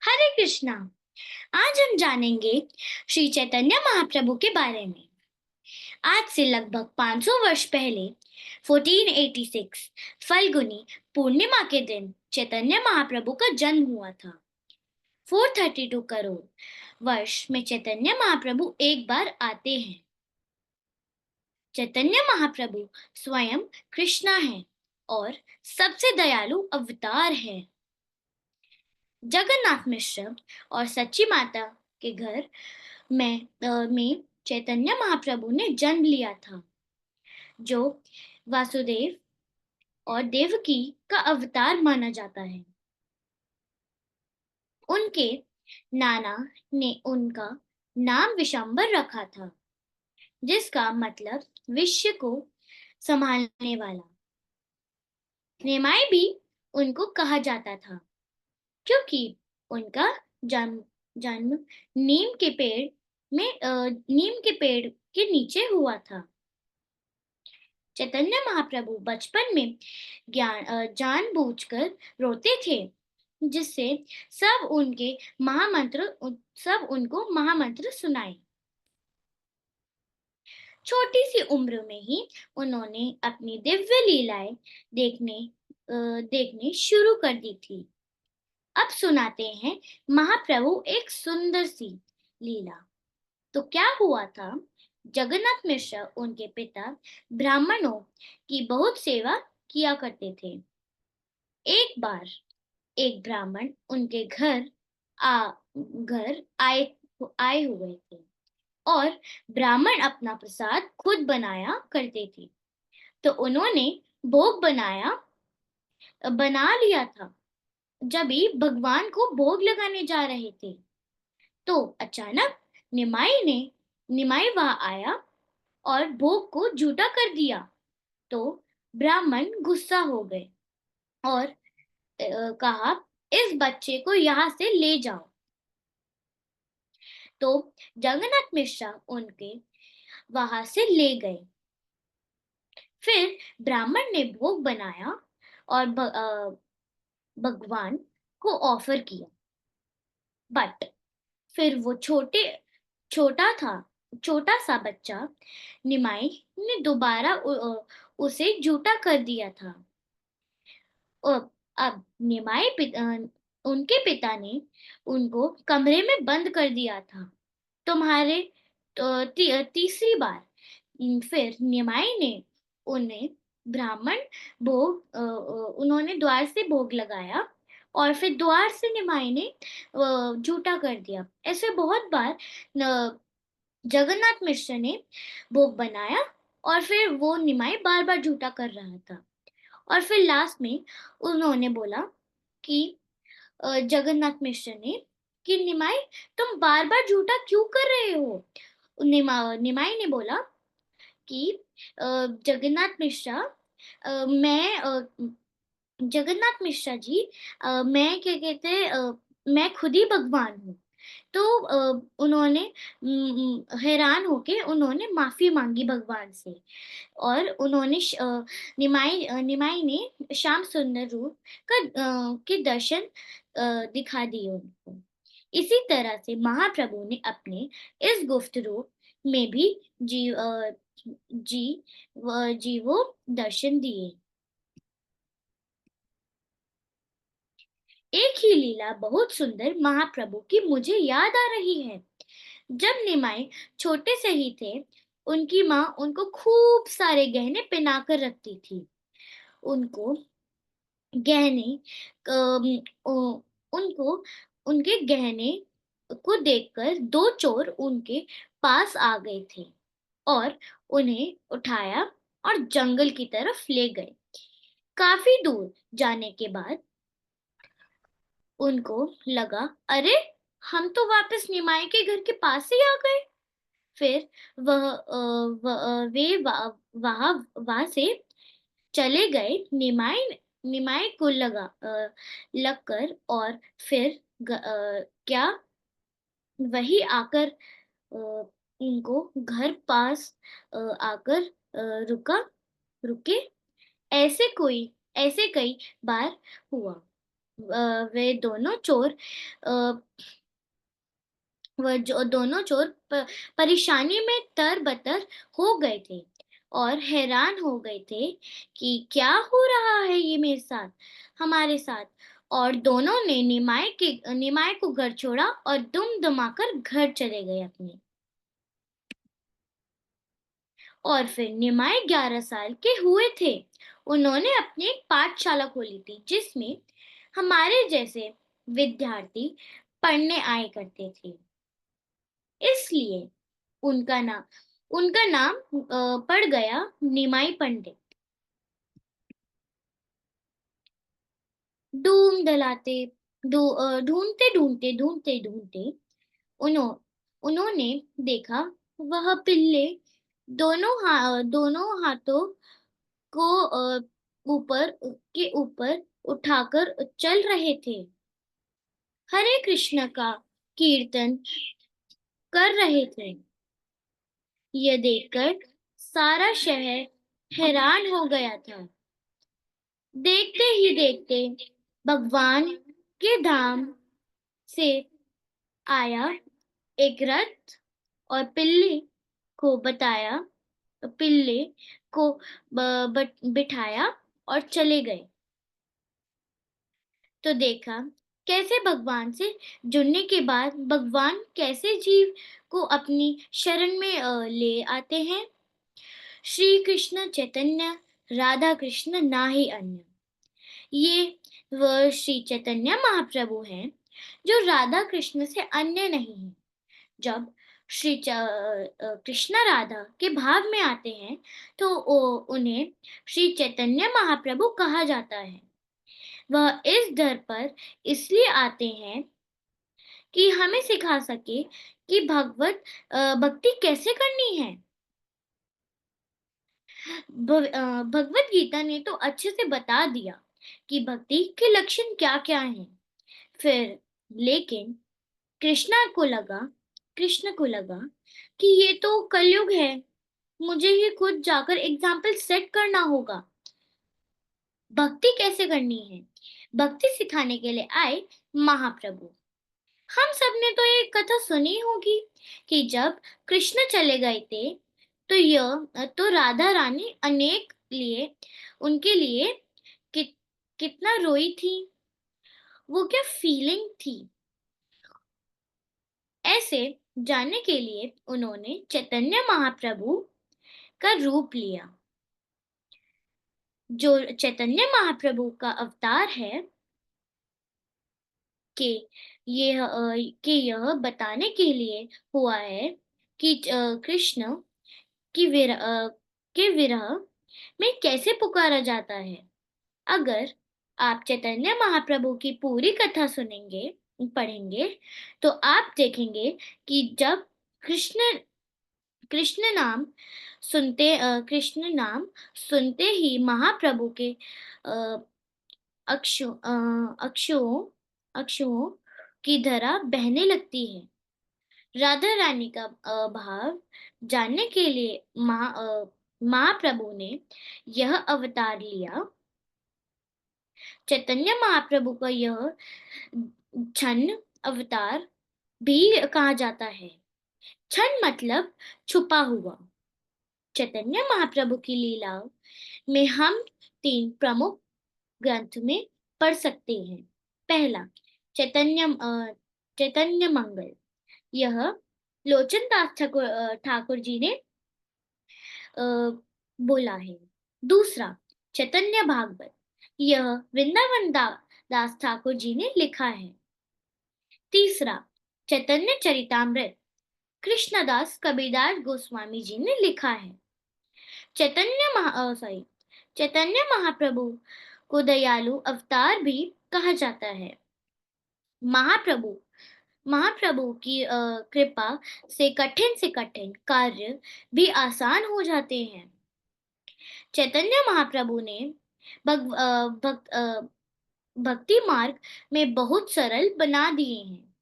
हरे कृष्णा। आज हम जानेंगे श्री चैतन्य महाप्रभु के बारे में। आज से लगभग 500 वर्ष पहले 1486 फल्गुनी पूर्णिमा के दिन चैतन्य महाप्रभु का जन्म हुआ था। 432 करोड़ वर्ष में चैतन्य महाप्रभु एक बार आते हैं। चैतन्य महाप्रभु स्वयं कृष्णा है और सबसे दयालु अवतार है। जगन्नाथ मिश्र और सच्ची माता के घर में चैतन्य महाप्रभु ने जन्म लिया था, जो वासुदेव और देवकी का अवतार माना जाता है। उनके नाना ने उनका नाम विशंबर रखा था, जिसका मतलब विश्व को संभालने वाला। निमाई भी उनको कहा जाता था, क्योंकि उनका जन्म जन्म नीम के पेड़ के नीचे हुआ था। चैतन्य महाप्रभु बचपन में जानबूझकर रोते थे, जिससे सब उनको महामंत्र सुनाए। छोटी सी उम्र में ही उन्होंने अपनी दिव्य लीलाएं देखने शुरू कर दी थी। अब सुनाते हैं महाप्रभु एक सुंदर सी लीला। तो क्या हुआ था? जगन्नाथ मिश्र उनके पिता ब्राह्मणों की बहुत सेवा किया करते थे। एक बार एक ब्राह्मण उनके आ घर आए हुए थे, और ब्राह्मण अपना प्रसाद खुद बनाया करते थे। तो उन्होंने भोग बना लिया था। जब भी भगवान को भोग लगाने जा रहे थे, तो अचानक निमाई वहां आया और भोग को झूठा कर दिया। तो ब्राह्मण गुस्सा हो गए और कहा, इस बच्चे को यहाँ से ले जाओ। तो जगन्नाथ मिश्रा उनके वहां से ले गए। फिर ब्राह्मण ने भोग बनाया और भगवान को ऑफर किया। बट फिर वो छोटा सा बच्चा निमाई ने दोबारा उसे झूठा कर दिया था। और अब उनके पिता ने उनको कमरे में बंद कर दिया था। तुम्हारे तीसरी बार फिर निमाई ने उन्हें ब्राह्मण उन्होंने द्वार से भोग लगाया, और फिर द्वार से निमाई ने झूठा कर दिया। ऐसे बहुत बार जगन्नाथ मिश्र ने भोग बनाया, और फिर वो निमाई बार बार झूठा कर रहा था। और फिर लास्ट में उन्होंने बोला कि जगन्नाथ मिश्र ने कि निमाई, तुम बार बार झूठा क्यों कर रहे हो? निमाई ने बोला कि जगन्नाथ मिश्रा, मैं जगन्नाथ मिश्रा जी, मैं क्या कहते हैं, मैं खुद ही भगवान हूँ। तो उन्होंने हैरान होके उन्होंने माफी मांगी भगवान से, और निमाई ने श्याम सुंदर रूप के दर्शन दिखा दिए उनको। इसी तरह से महाप्रभु ने अपने इस गुप्त रूप में भी जी अ, जी जीवो दर्शन दिए। एक ही लीला बहुत सुंदर महाप्रभु की मुझे याद आ रही है। जब निमाई छोटे से ही थे, उनकी माँ उनको खूब सारे गहने पहना कर रखती थी। उनको गहने अम, ओ- उनको उनके गहने को देखकर दो चोर उनके पास आ गए थे, और उन्हें उठाया और जंगल की तरफ ले गए। काफी दूर जाने के बाद उनको लगा, अरे, हम तो वापस निमाई के घर के पास ही आ गए। फिर वे वहां से चले गए। निमाई को लगकर, और फिर क्या वही आकर उनको घर पास आकर रुके। ऐसे कई बार हुआ। वे दोनों चोर अ, वह जो दोनों चोर परेशानी में तरबतर हो गए थे और हैरान हो गए थे कि क्या हो रहा है ये मेरे साथ, हमारे साथ। और दोनों ने निमाय को घर छोड़ा और दुम दमाकर घर चले गए अपने। और फिर निमाय 11 साल के हुए थे। उन्होंने अपनी एक पाठशाला खोली थी जिसमें हमारे जैसे विद्यार्थी पढ़ने आए करते थे। इसलिए उनका नाम पड़ गया निमाई पंडित। ढूंढ दलाते ढूंढते ढूंढते ढूंढते ढूंढते उन्हों उन्होंने देखा वह पिल्ले दोनों हाथों को ऊपर के ऊपर उठाकर चल रहे थे, हरे कृष्ण का कीर्तन कर रहे थे। यह देखकर सारा शहर हैरान हो गया था। देखते ही देखते भगवान के धाम से आया एक रथ और पिल्ले को बिठाया और चले गए। तो देखा कैसे भगवान से जुड़ने के बाद भगवान कैसे जीव को अपनी शरण में ले आते हैं। श्री कृष्ण चैतन्य राधा कृष्ण ना ही अन्य। ये वह श्री चैतन्य महाप्रभु हैं जो राधा कृष्ण से अन्य नहीं है। जब कृष्ण राधा के भाव में आते हैं तो उन्हें श्री चैतन्य महाप्रभु कहा जाता है। वह इस दर पर इसलिए आते हैं कि हमें सिखा सके कि भक्ति कैसे करनी है। भगवत गीता ने तो अच्छे से बता दिया कि भक्ति के लक्षण क्या क्या हैं। फिर लेकिन कृष्ण को लगा कि ये तो कलयुग है, मुझे ही खुद जाकर एग्जाम्पल सेट करना होगा। भक्ति कैसे करनी है, भक्ति सिखाने के लिए आए महाप्रभु। हम सब ने तो ये कथा सुनी होगी कि जब कृष्ण चले गए थे तो राधा रानी अनेक लिए उनके लिए कितना रोई थी। वो क्या फीलिंग थी, ऐसे जानने के लिए उन्होंने चैतन्य महाप्रभु का रूप लिया। जो चैतन्य महाप्रभु का अवतार है कि यह बताने के लिए हुआ है कि कृष्ण की के विरह में कैसे पुकारा जाता है। अगर आप चैतन्य महाप्रभु की पूरी कथा पढ़ेंगे तो आप देखेंगे कि जब कृष्ण कृष्ण नाम सुनते ही महाप्रभु के अ, अक्षुओं अक्षुओं की धारा बहने लगती है। राधा रानी का भाव जानने के लिए महाप्रभु ने यह अवतार लिया। चैतन्य महाप्रभु का यह छन्न अवतार भी कहा जाता है। छन्न मतलब छुपा हुआ। चैतन्य महाप्रभु की लीलाओं में हम तीन प्रमुख ग्रंथ में पढ़ सकते हैं। पहला चैतन्य मंगल, यह लोचन दास ठाकुर जी ने अ, बोला है। दूसरा चैतन्य भागवत, यह दास ठाकुर जी ने लिखा है। तीसरा चैतन्य चरितामृत, कृष्णदास कबीरदास गोस्वामी जी ने लिखा है। चैतन्य महाप्रभु को दयालु अवतार भी कहा जाता है। महाप्रभु महाप्रभु की कृपा से कठिन कार्य भी आसान हो जाते हैं। चैतन्य महाप्रभु ने भग, अ, भक्त अ, भक्ति मार्ग में बहुत सरल बना दिए हैं।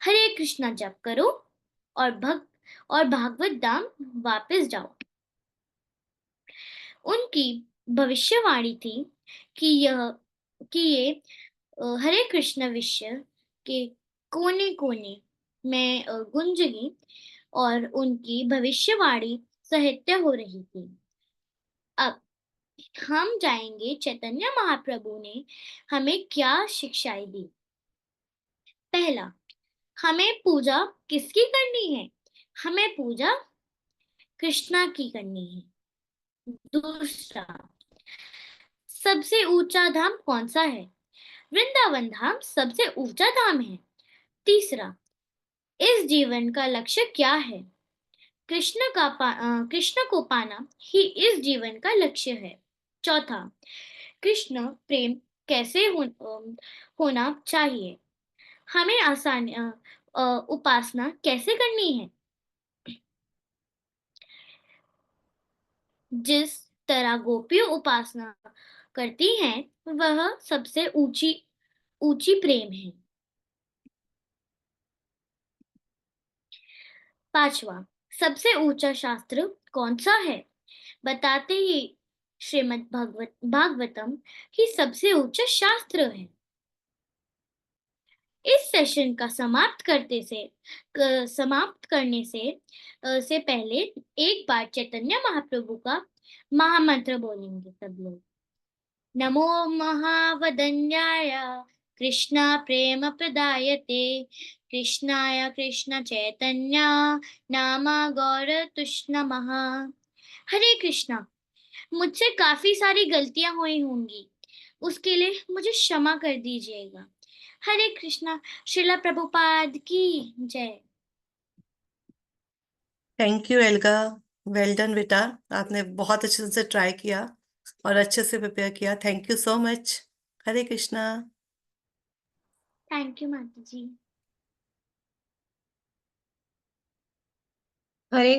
हरे कृष्णा जप करो और भागवत धाम वापस जाओ। उनकी भविष्यवाणी थी कि यह कि ये हरे कृष्ण विश्व के कोने कोने में गूंजी और उनकी भविष्यवाणी साहित्य हो रही थी। अब हम जाएंगे चैतन्य महाप्रभु ने हमें क्या शिक्षाएं दी। पहला, हमें पूजा किसकी करनी है? हमें पूजा कृष्णा की करनी है। दूसरा, सबसे ऊंचा धाम कौन सा है? वृंदावन धाम सबसे ऊंचा धाम है। तीसरा, इस जीवन का लक्ष्य क्या है? कृष्ण को पाना ही इस जीवन का लक्ष्य है। चौथा, कृष्ण प्रेम कैसे होना चाहिए? हमें उपासना कैसे करनी है? जिस तरह गोपियां उपासना करती हैं वह सबसे ऊंची ऊंची प्रेम है। पांचवा, सबसे ऊंचा शास्त्र कौन सा है? बताते ही भागवतम ही सबसे ऊंचा शास्त्र है। इस सेशन का समाप्त करने से पहले एक बार चैतन्य महाप्रभु का महामंत्र बोलेंगे सब लोग। नमो महावदन्याय कृष्णा प्रेम प्रदायते कृष्णाय कृष्ण चैतन्य नामा गौर तुष्ण नमः। हरे कृष्णा, मुझसे काफी सारी गलतियां हुई होंगी, उसके लिए मुझे क्षमा कर दीजिएगा। हरे कृष्णा। श्रीला प्रभुपाद की जय। Thank you alga. Well done बेटा। आपने बहुत अच्छे से ट्राई किया और अच्छे से प्रिपेयर किया। Thank you so much. Hare Krishna. Thank you माता जी। हरे